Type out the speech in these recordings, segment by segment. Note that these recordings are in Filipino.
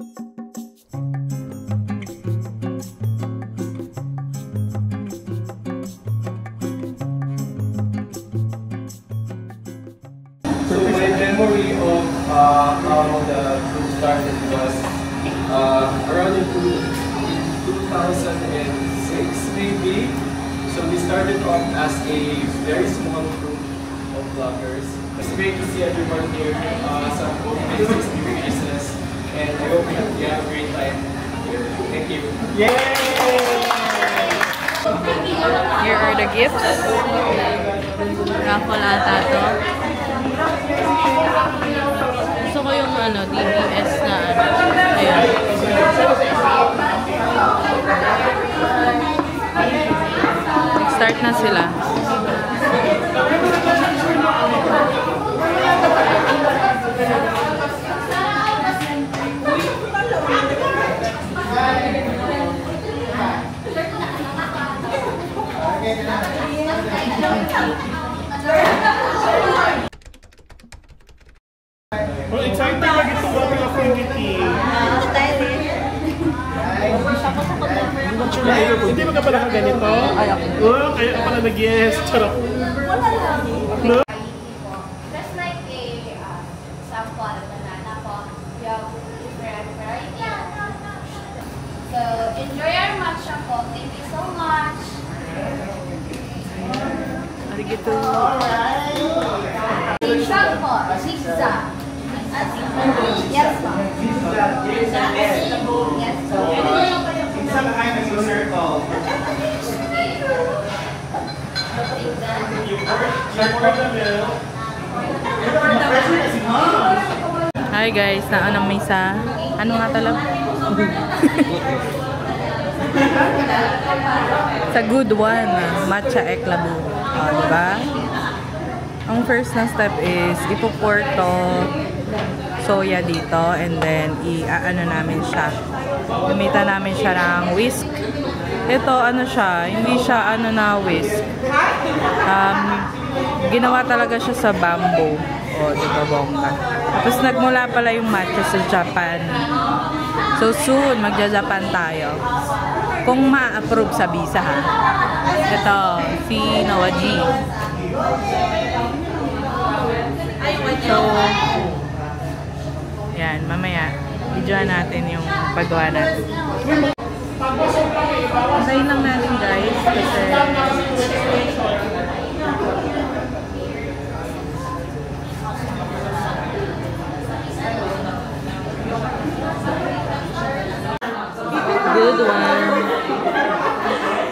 So my memory of how the group started was around in 2006 maybe. So we started off as a very small group of vloggers. It's great to see everyone here, some old faces, new faces, and I hope you have a great time here. Thank you. Yay! Here are the gifts. Raffle ata to. Gusto ko yung DBS na Ayun. Start na sila. Well, exciting lagi ito ang activity. Hindi mo ka pala ganito? Oh, kaya ka pala nag-yes. Charot. No? Just like a sample of banana po, we have different variety. So, enjoy our matcha po. Thank you so much. Arigato. Zigzag po. Zigzag. Yes po. Yes po. Hi guys, naanang misa. Ano nga talab? Sa good one, matcha eklabu. Diba? Ang first na step is ipo-pour to soya dito and then i-ano namin siya. Gamitan namin siya ng whisk. Ito ano siya, hindi siya ano na whisk. Ginawa talaga siya sa bamboo. Diba bongga. Tapos nagmula pala yung matcha sa Japan. So soon, magja-Japan tayo. Kung ma-approve sa visa ha. Ito, si Nawaji. So, yan, mamaya, videoan natin yung paggawa natin. Antayin lang natin guys, kasi good one.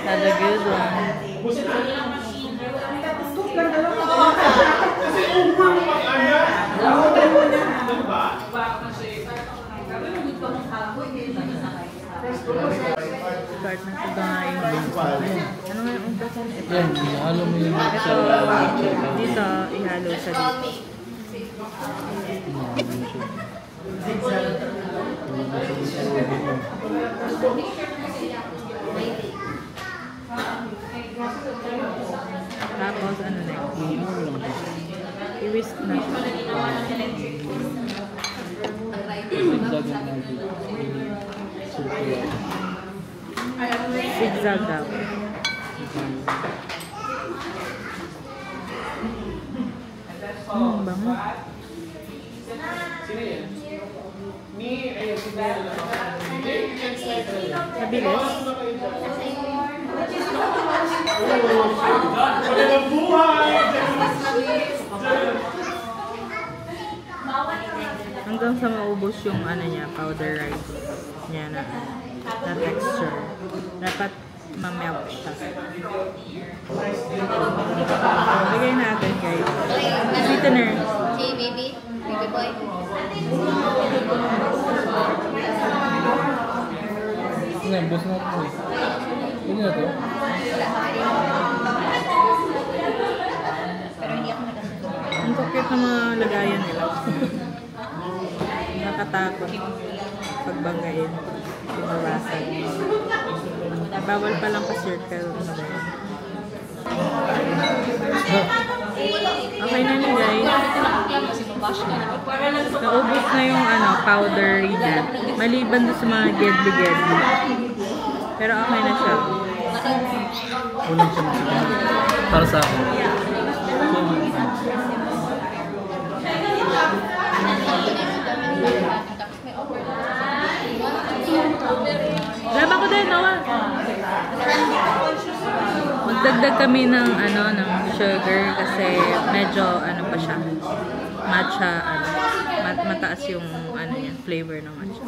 Had a good one. Start na ito guys. Ano nga yung umpasan? Ito. Yan, ihalo mo yung Ito, dito, ihalo sa dito. Tapos, ano na yun? I-whisk na siya. Zigzag daw. Bango. Mabilis. Hanggang sa maubos yung ano niya, powder rice niya na texture. Dapat ma-melt siya. Lagay natin guys. Sweetener. Hey baby, baby boy. Yan, boss na ito. Hindi na ito. Pero hindi ako nagkasunod. Ang sakit na mga lagayan nila. Nakatakot pagbanggain. Pinawasan. Bawal pa lang pa-circle. Ano ba yan? Okay na niya guys. Naubos na yung powdery niya. Maliban doon sa mga gedli-gedli. Pero okay na siya. Kulang siya para sa akin. Laba ko din, Noah. Magdagdag kami ng ng sugar kasi medyo pa siya. Matcha mataas yung niya, flavor ng matcha.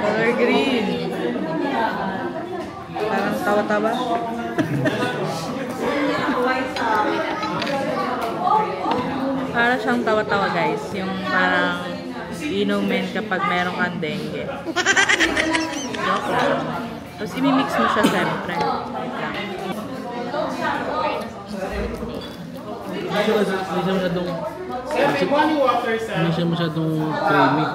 Color green. Parang tawa-tawa. Para siyang tawa-tawa guys. Yung parang inumin kapag meron kang dengue. Joke lang. Tapos imimix mo siya siyempre. Hindi siya masyadong creamy.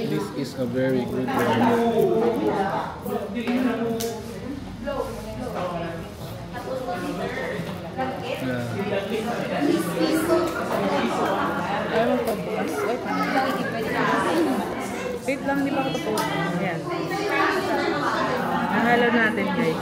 This is a very good one. Wait lang, hindi pa ako tapos. Ayan. Nahalo natin guys.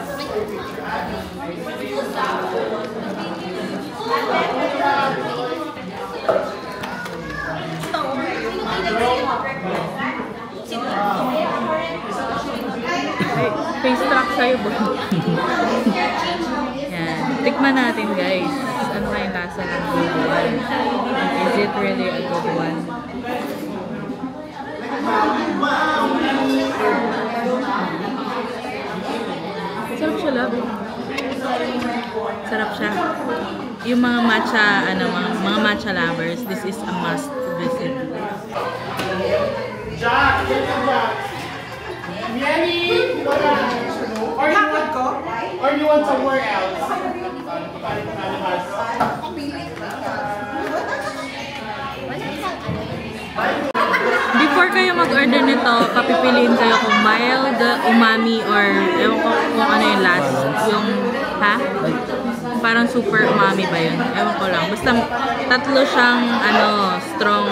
Hey, face track sa'yo boy. Yan. Tikman natin guys. Ano kayong lasa ng good one? Is it really a good one? Sarap siya, love. Sarap siya. Yung mga matcha, mga matcha lovers, this is a must visit. Jack! Miami! Or you want somewhere else? Before kayo mag-order nito, papipiliin kayo kung mild, umami, or ewan ko kung ano yung last. Yung, parang super umami ba yun? Ewan ko lang. Basta tatlo siyang, strong,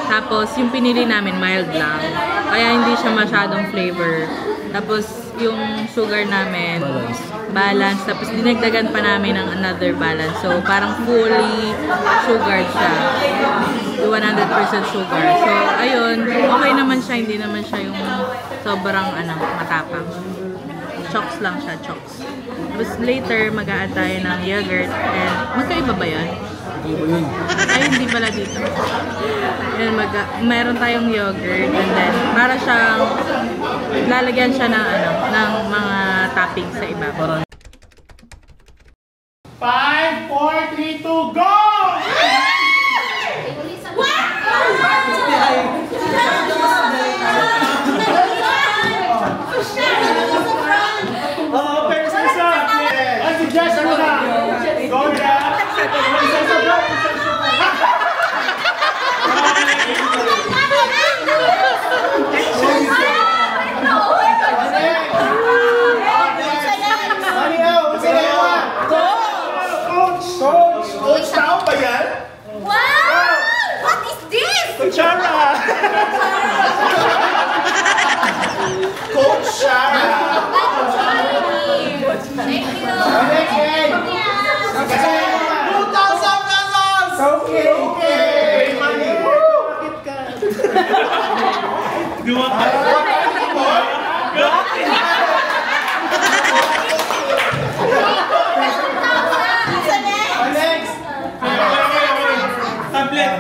Tapos, yung pinili namin, mild lang. Kaya hindi siya masyadong flavor. Tapos, yung sugar namin, balance. Tapos, dinagdagan pa namin ng another balance. So, parang fully sugared siya. 100% sugar. So, ayun. Okay naman siya. Hindi naman siya yung sobrang, matapang. Chocks lang siya, chocks. Tapos, later, mag-a-add tayo ng yogurt. And, magkaiba ba yun? Ay, hindi pala dito. Ayan, meron tayong yogurt and then para siyang lalagyan siya ng ng mga toppings sa ibabaw. 5, 4, 3, 2, go! Pero sa isa! Ay, si Jess, ano na? Go na! Coach tao ba yan? Wow! What is this? Kuchara! Coach Shara! Thank you. Okay. Dua next. Tablet.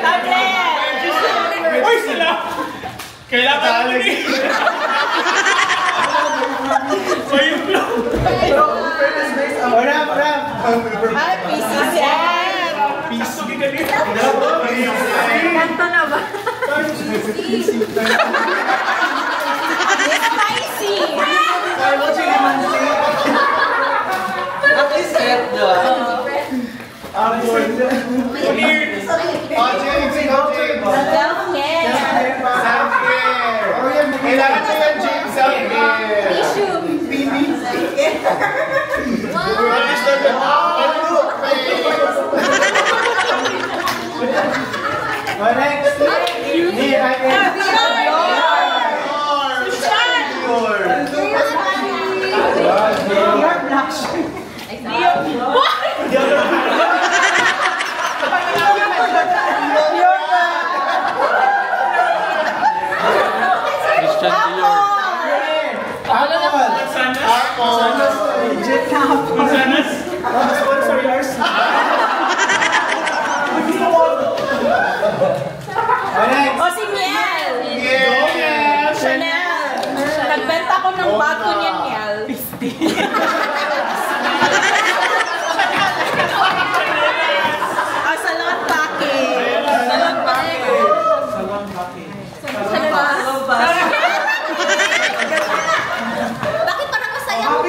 Tablet. Uy, sila. Kailangan mo Ay, pieces yan! Kanto na ba? Spicy! At least set nyo. James, ikaw, James. Self-care! Kailangan mo yan, James. Self-care. Tissue! Next. O si Miel! Chanel! Nagbenta ko ng bago niyan, Miel. Salon package! Salon package! Bakit parang masaya mo?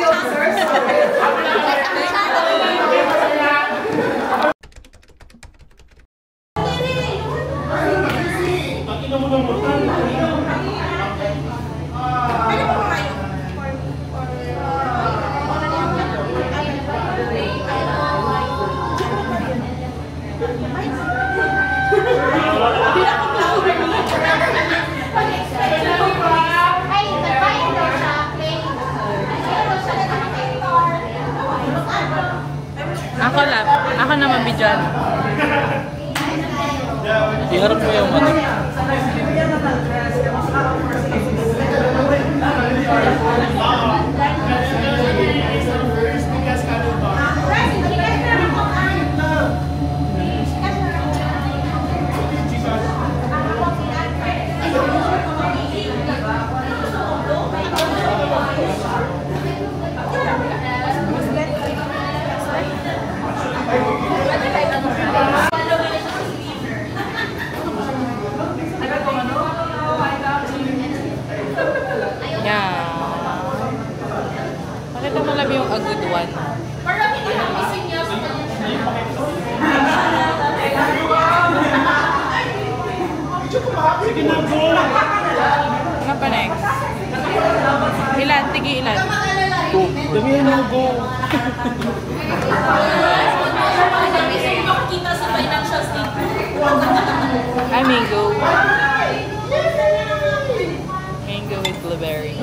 Ako na mabidyan. Iharap mo yung ano. Pakita mo lang yung a good one. Parang hindi na missing niya sa Sige na, go! Ano pa next? Ilan? Tigi ilan? Damihan mo, go! Hindi mo makikita sa financial statement. Ay, mango. Mango with blueberry.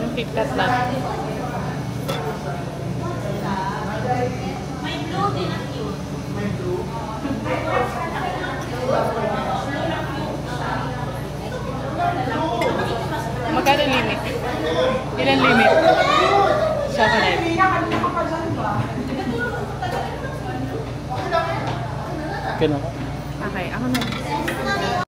Yung KitKat lang. May blue din ang cute. Magkano limit? Ilan limit? Chocolate. Kaya na. Okay, ako na.